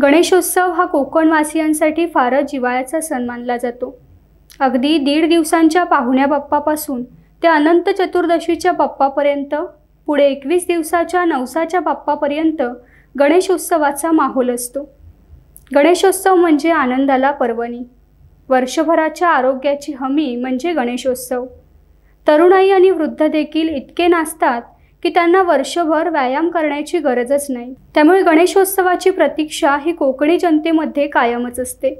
गणेशोत्सव हा कोकणवासियांसाठी फारच जिव्हाळ्याचा सण मानला जातो। अगदी 1.5 दिवसांच्या पाहुण्या बाप्पापासून ते अनंत चतुर्दशीच्या बाप्पापर्यंत, पुढे 21 दिवसाच्या नवसाच्या बाप्पापर्यंत गणेशोत्सवाचा माहोल असतो। गणेशोत्सव म्हणजे आनंदाला पर्वणी, वर्षभराच्या आरोग्याची हमी म्हणजे गणेशोत्सव। तरुणाई आणि वृद्ध देखील इतके नाचतात की त्यांना वर्षभर व्यायाम करण्याची गरजच नाही। त्यामुळे गणेशोत्सवाची प्रतीक्षा ही कोकणी जनतेमध्ये कायमच असते।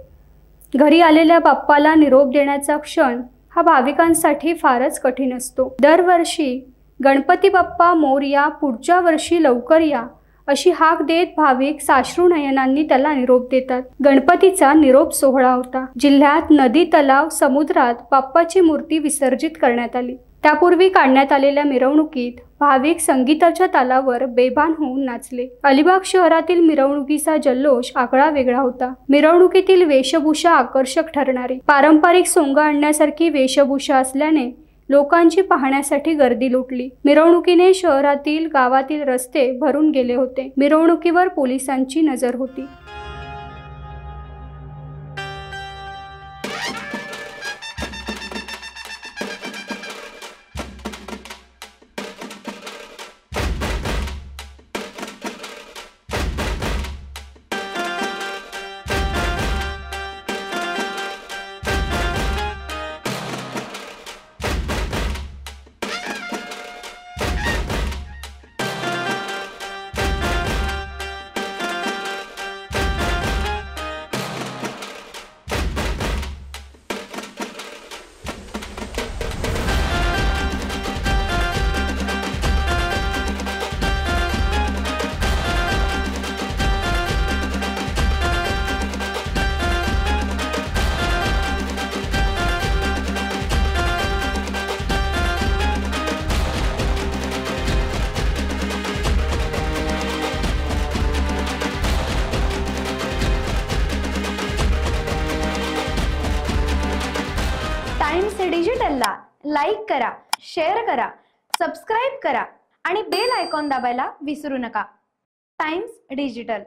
घरी आलेल्या बाप्पाला निरोप देण्याचा क्षण हा भाविकांसाठी फारच कठीण असतो। दरवर्षी गणपती बाप्पा मोरया, पुढच्या वर्षी लवकर या अशी हाक देत भाविक साश्रू नयनांनी त्याला निरोप देतात। गणपतीचा निरोप सोहळा होता। जिल्ह्यात नदी, तलाव, समुद्रात बाप्पाची मूर्ती विसर्जित करण्यात आली। त्यापूर्वी काढण्यात आलेल्या मिरवणुकीत भाविक संगीताच्या तालावर बेभान होऊन नाचले। अलिबाग शहरातील मिरवणुकीचा जल्लोष आगळा वेगळा होता। मिरवणुकीतील वेशभूषा आकर्षक ठरणारी, पारंपरिक सोंग आणण्यासारखी वेशभूषा असल्याने लोकांची पाहण्यासाठी गर्दी लुटली। मिरवणुकीने शहरातील, गावातील रस्ते भरून गेले होते। मिरवणुकीवर पोलिसांची नजर होती। टाइम्स डिजिटलला लाईक करा, शेअर करा, सबस्क्राइब करा आणि बेल आयकॉन दाबायला विसरू नका। Times digital.